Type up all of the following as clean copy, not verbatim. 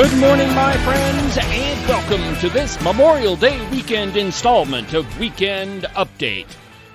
Good morning, my friends, and welcome to this Memorial Day weekend installment of Weekend Update.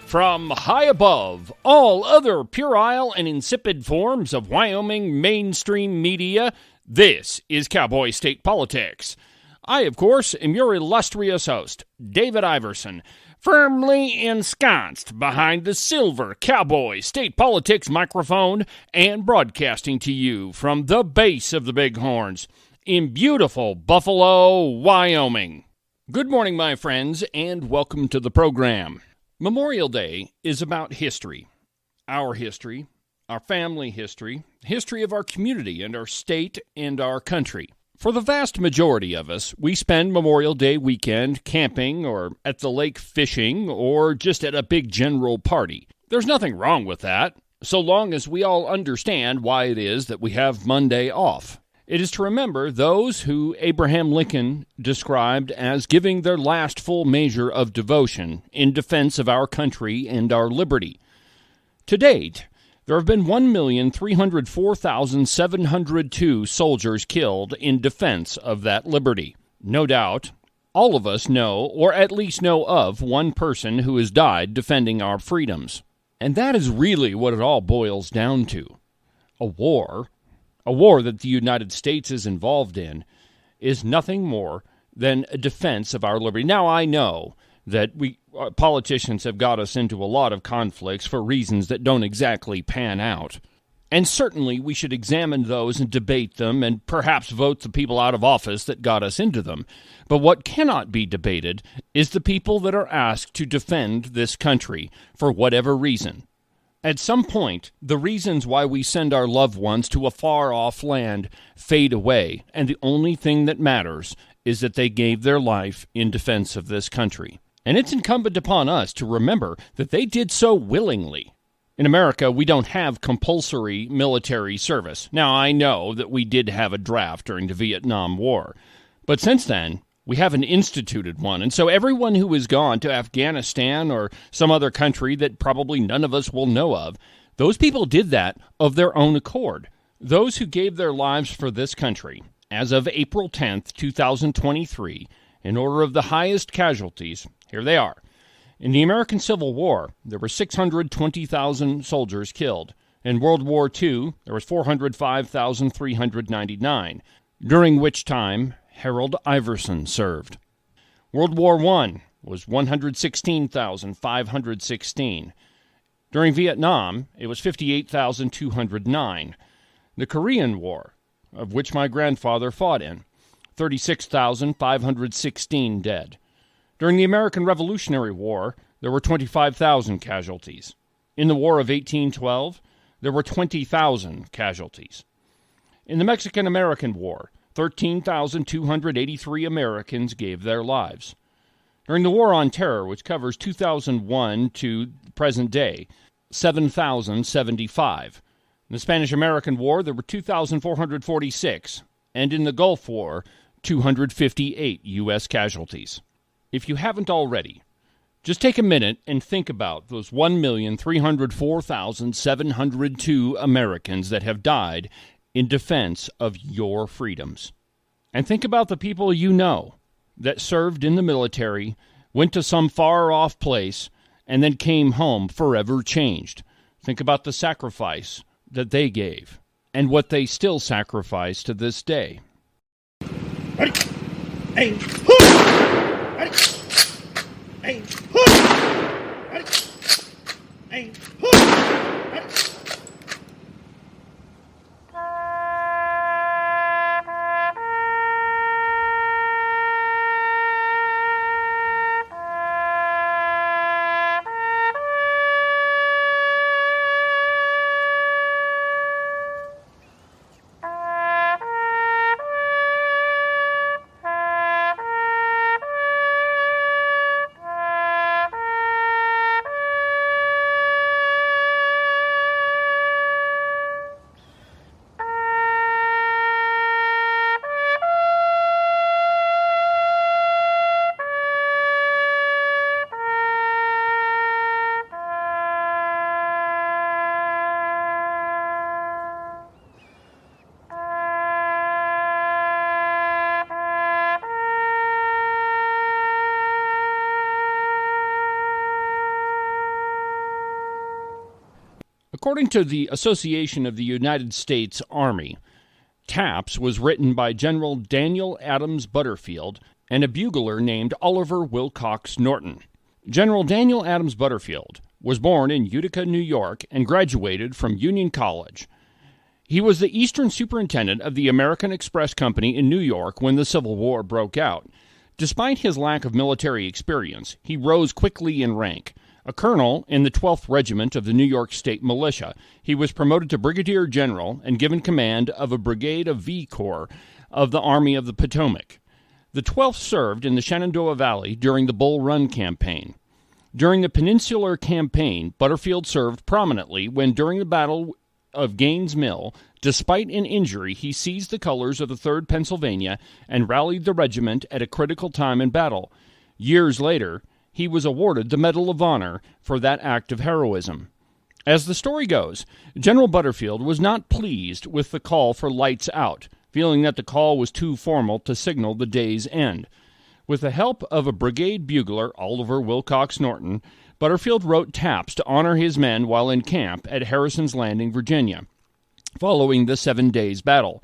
From high above all other puerile and insipid forms of Wyoming mainstream media, this is Cowboy State Politics. I, of course, am your illustrious host, David Iverson, firmly ensconced behind the silver Cowboy State Politics microphone and broadcasting to you from the base of the Bighorns in beautiful Buffalo, Wyoming. Good morning, my friends, and welcome to the program. Memorial Day is about history, our family history, history of our community and our state and our country. For the vast majority of us, we spend Memorial Day weekend camping or at the lake fishing or just at a big general party. There's nothing wrong with that, so long as we all understand why it is that we have Monday off. It is to remember those who Abraham Lincoln described as giving their last full measure of devotion in defense of our country and our liberty. To date, there have been 1,304,702 soldiers killed in defense of that liberty. No doubt, all of us know, or at least know of, one person who has died defending our freedoms. And that is really what it all boils down to. A war that the United States is involved in, is nothing more than a defense of our liberty. Now, I know that politicians have got us into a lot of conflicts for reasons that don't exactly pan out. And certainly we should examine those and debate them and perhaps vote the people out of office that got us into them. But what cannot be debated is the people that are asked to defend this country for whatever reason. At some point, the reasons why we send our loved ones to a far-off land fade away, and the only thing that matters is that they gave their life in defense of this country. And it's incumbent upon us to remember that they did so willingly. In America, we don't have compulsory military service. Now, I know that we did have a draft during the Vietnam War, but since then, we haven't instituted one, and so everyone who has gone to Afghanistan or some other country that probably none of us will know of, those people did that of their own accord. Those who gave their lives for this country, as of April 10th, 2023, in order of the highest casualties, here they are. In the American Civil War, there were 620,000 soldiers killed. In World War II, there was 405,399, during which time Harold Iverson served. World War I was 116,516. During Vietnam, it was 58,209. The Korean War, of which my grandfather fought in, 36,516 dead. During the American Revolutionary War, there were 25,000 casualties. In the War of 1812, there were 20,000 casualties. In the Mexican-American War, 13,283 Americans gave their lives. During the War on Terror, which covers 2001 to present day, 7,075. In the Spanish-American War, there were 2,446, and in the Gulf War, 258 U.S. casualties. If you haven't already, just take a minute and think about those 1,304,702 Americans that have died in defense of your freedoms. And think about the people you know that served in the military, went to some far-off place, and then came home forever changed. Think about the sacrifice that they gave and what they still sacrifice to this day. Ready, aim, ready, aim, ready, aim, ready. According to the Association of the United States Army, Taps was written by General Daniel Adams Butterfield and a bugler named Oliver Wilcox Norton. General Daniel Adams Butterfield was born in Utica, New York, and graduated from Union College. He was the Eastern Superintendent of the American Express Company in New York when the Civil War broke out. Despite his lack of military experience, he rose quickly in rank. A colonel in the 12th Regiment of the New York State Militia, he was promoted to brigadier general and given command of a brigade of V Corps of the Army of the Potomac. The 12th served in the Shenandoah Valley during the Bull Run campaign. During the Peninsular Campaign, Butterfield served prominently when, during the Battle of Gaines' Mill, despite an injury, he seized the colors of the 3rd Pennsylvania and rallied the regiment at a critical time in battle. Years later, he was awarded the Medal of Honor for that act of heroism. As the story goes, General Butterfield was not pleased with the call for lights out, feeling that the call was too formal to signal the day's end. With the help of a brigade bugler, Oliver Wilcox Norton, Butterfield wrote taps to honor his men while in camp at Harrison's Landing, Virginia, following the 7 Days Battle.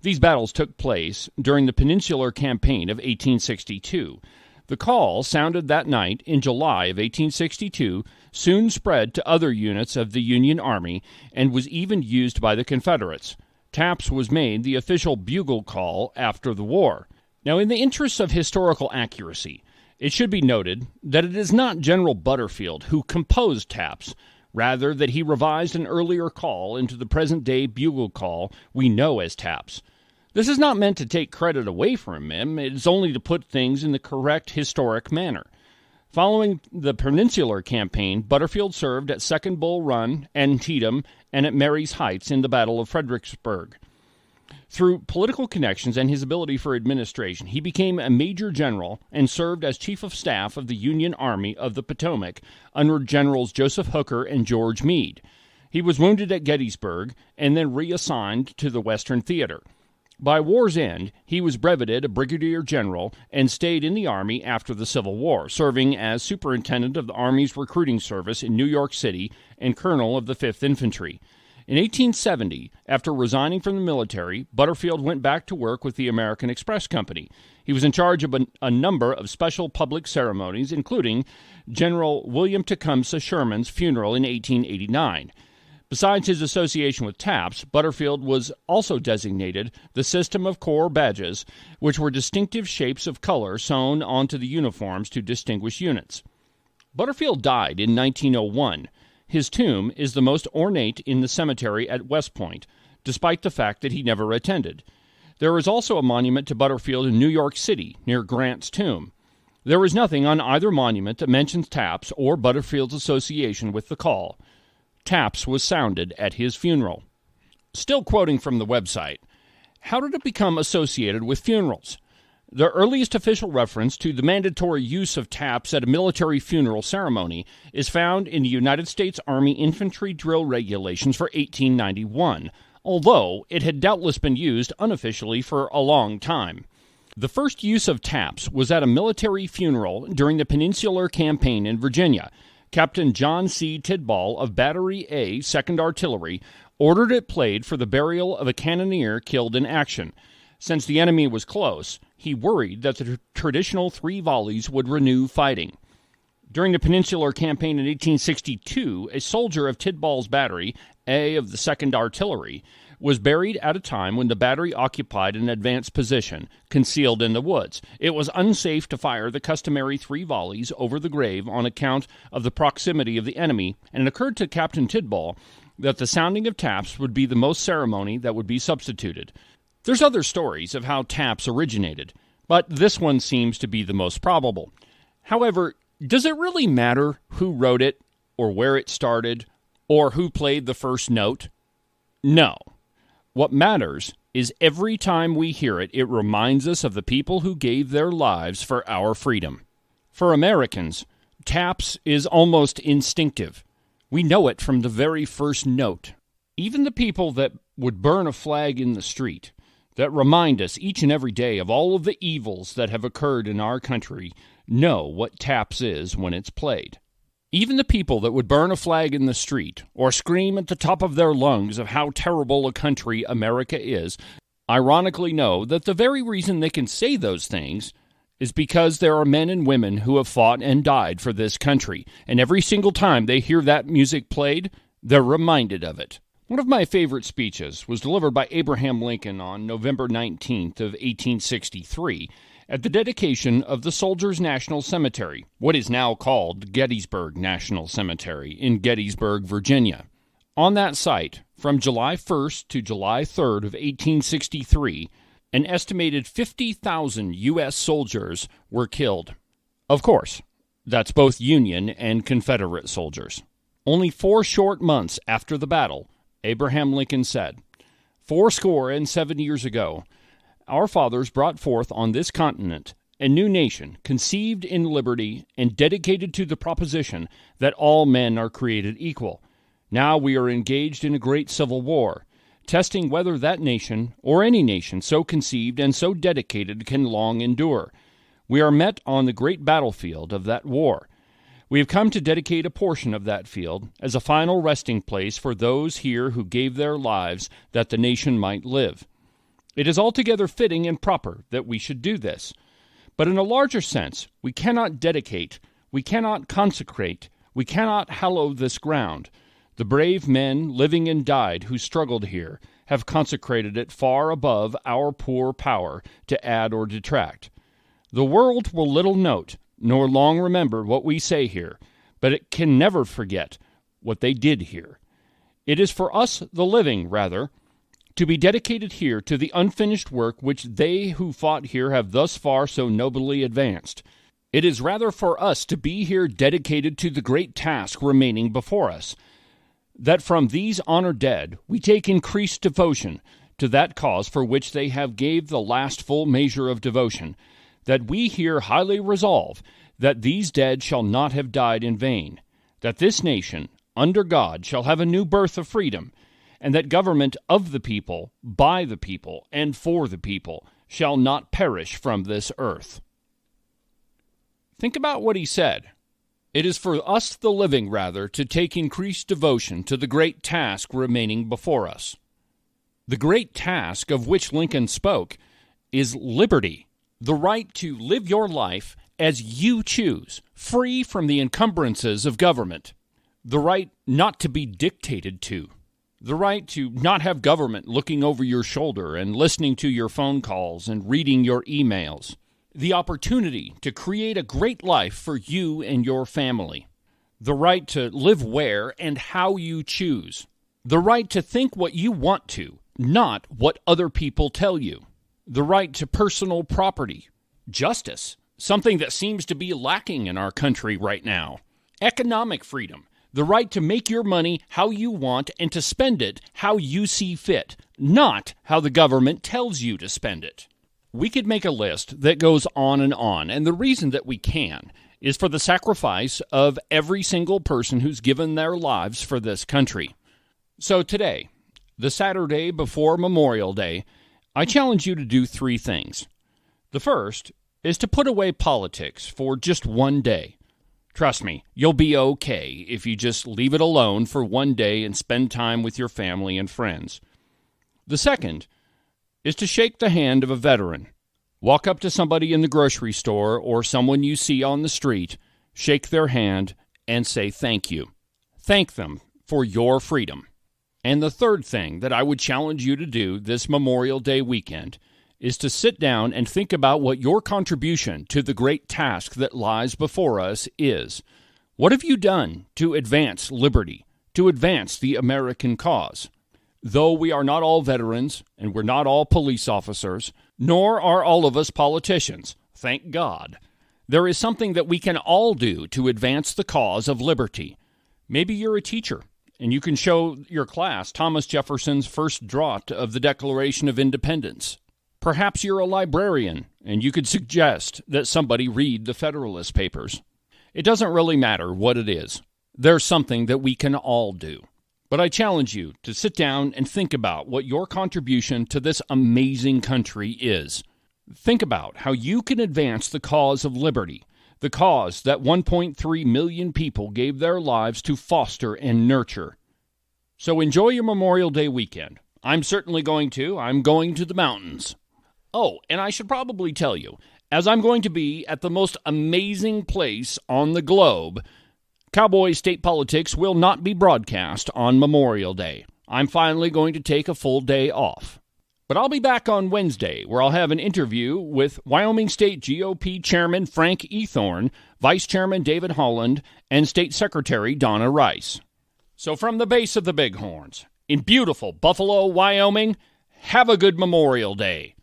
These battles took place during the Peninsular Campaign of 1862. The call, sounded that night in July of 1862, soon spread to other units of the Union Army and was even used by the Confederates. Taps was made the official bugle call after the war. Now, in the interests of historical accuracy, it should be noted that it is not General Butterfield who composed taps, rather that he revised an earlier call into the present-day bugle call we know as taps. This is not meant to take credit away from him, it is only to put things in the correct historic manner. Following the Peninsular Campaign, Butterfield served at 2nd Bull Run, Antietam, and at Marye's Heights in the Battle of Fredericksburg. Through political connections and his ability for administration, he became a major general and served as Chief of Staff of the Union Army of the Potomac under Generals Joseph Hooker and George Meade. He was wounded at Gettysburg and then reassigned to the Western Theater. By war's end, he was brevetted a brigadier general and stayed in the Army after the Civil War, serving as superintendent of the Army's recruiting service in New York City and colonel of the 5th Infantry. In 1870, after resigning from the military, Butterfield went back to work with the American Express Company. He was in charge of a number of special public ceremonies, including General William Tecumseh Sherman's funeral in 1889. Besides his association with taps, Butterfield was also designated the system of corps badges, which were distinctive shapes of color sewn onto the uniforms to distinguish units. Butterfield died in 1901. His tomb is the most ornate in the cemetery at West Point, despite the fact that he never attended. There is also a monument to Butterfield in New York City, near Grant's tomb. There is nothing on either monument that mentions taps or Butterfield's association with the call. Taps was sounded at his funeral. Still quoting from the website, how did it become associated with funerals? The earliest official reference to the mandatory use of taps at a military funeral ceremony is found in the United States Army Infantry Drill Regulations for 1891, although it had doubtless been used unofficially for a long time. The first use of taps was at a military funeral during the Peninsular Campaign in Virginia. Captain John C. Tidball of Battery A, 2nd Artillery, ordered it played for the burial of a cannoneer killed in action. Since the enemy was close, he worried that the traditional 3 volleys would renew fighting. During the Peninsular Campaign in 1862, a soldier of Tidball's Battery A of the 2nd Artillery was buried at a time when the battery occupied an advanced position, concealed in the woods. It was unsafe to fire the customary 3 volleys over the grave on account of the proximity of the enemy, and it occurred to Captain Tidball that the sounding of taps would be the most ceremony that would be substituted. There's other stories of how taps originated, but this one seems to be the most probable. However, does it really matter who wrote it, or where it started, or who played the first note? No. What matters is every time we hear it, it reminds us of the people who gave their lives for our freedom. For Americans, taps is almost instinctive. We know it from the very first note. Even the people that would burn a flag in the street, that remind us each and every day of all of the evils that have occurred in our country, know what taps is when it's played. Even the people that would burn a flag in the street or scream at the top of their lungs of how terrible a country America is, ironically know that the very reason they can say those things is because there are men and women who have fought and died for this country, and every single time they hear that music played, they're reminded of it. One of my favorite speeches was delivered by Abraham Lincoln on November 19th of 1863 at the dedication of the Soldiers' National Cemetery, what is now called Gettysburg National Cemetery in Gettysburg, Virginia. On that site, from July 1st to July 3rd of 1863, an estimated 50,000 U.S. soldiers were killed. Of course, that's both Union and Confederate soldiers. Only 4 short months after the battle, Abraham Lincoln said, "70 years ago, our fathers brought forth on this continent a new nation conceived in liberty and dedicated to the proposition that all men are created equal. Now we are engaged in a great civil war, testing whether that nation, or any nation so conceived and so dedicated, can long endure. We are met on the great battlefield of that war. We have come to dedicate a portion of that field as a final resting place for those here who gave their lives that the nation might live. It is altogether fitting and proper that we should do this. But in a larger sense, we cannot dedicate, we cannot consecrate, we cannot hallow this ground. The brave men, living and died, who struggled here, have consecrated it far above our poor power to add or detract. The world will little note, nor long remember what we say here, but it can never forget what they did here. It is for us, the living, rather, to be dedicated here to the unfinished work which they who fought here have thus far so nobly advanced. It is rather for us to be here dedicated to the great task remaining before us, that from these honored dead we take increased devotion to that cause for which they have gave the last full measure of devotion, that we here highly resolve that these dead shall not have died in vain, that this nation, under God, shall have a new birth of freedom, and that government of the people, by the people, and for the people, shall not perish from this earth." Think about what he said. It is for us, the living, rather, to take increased devotion to the great task remaining before us. The great task of which Lincoln spoke is liberty, the right to live your life as you choose, free from the encumbrances of government, the right not to be dictated to, the right to not have government looking over your shoulder and listening to your phone calls and reading your emails, the opportunity to create a great life for you and your family, the right to live where and how you choose, the right to think what you want to, not what other people tell you, the right to personal property, justice, something that seems to be lacking in our country right now, economic freedom, the right to make your money how you want and to spend it how you see fit, not how the government tells you to spend it. We could make a list that goes on, and the reason that we can is for the sacrifice of every single person who's given their lives for this country. So today, the Saturday before Memorial Day, I challenge you to do 3 things. The first is to put away politics for just one day. Trust me, you'll be okay if you just leave it alone for one day and spend time with your family and friends. The second is to shake the hand of a veteran. Walk up to somebody in the grocery store or someone you see on the street, shake their hand, and say thank you. Thank them for your freedom. And the third thing that I would challenge you to do this Memorial Day weekend is to sit down and think about what your contribution to the great task that lies before us is. What have you done to advance liberty, to advance the American cause? Though we are not all veterans, and we're not all police officers, nor are all of us politicians, thank God, there is something that we can all do to advance the cause of liberty. Maybe you're a teacher, and you can show your class Thomas Jefferson's first draught of the Declaration of Independence. Perhaps you're a librarian, and you could suggest that somebody read the Federalist Papers. It doesn't really matter what it is. There's something that we can all do. But I challenge you to sit down and think about what your contribution to this amazing country is. Think about how you can advance the cause of liberty, the cause that 1.3 million people gave their lives to foster and nurture. So enjoy your Memorial Day weekend. I'm certainly going to. I'm going to the mountains. Oh, and I should probably tell you, as I'm going to be at the most amazing place on the globe, Cowboy State Politics will not be broadcast on Memorial Day. I'm finally going to take a full day off. But I'll be back on Wednesday, where I'll have an interview with Wyoming State GOP Chairman Frank Ethorn, Vice Chairman David Holland, and State Secretary Donna Rice. So from the base of the Bighorns, in beautiful Buffalo, Wyoming, have a good Memorial Day.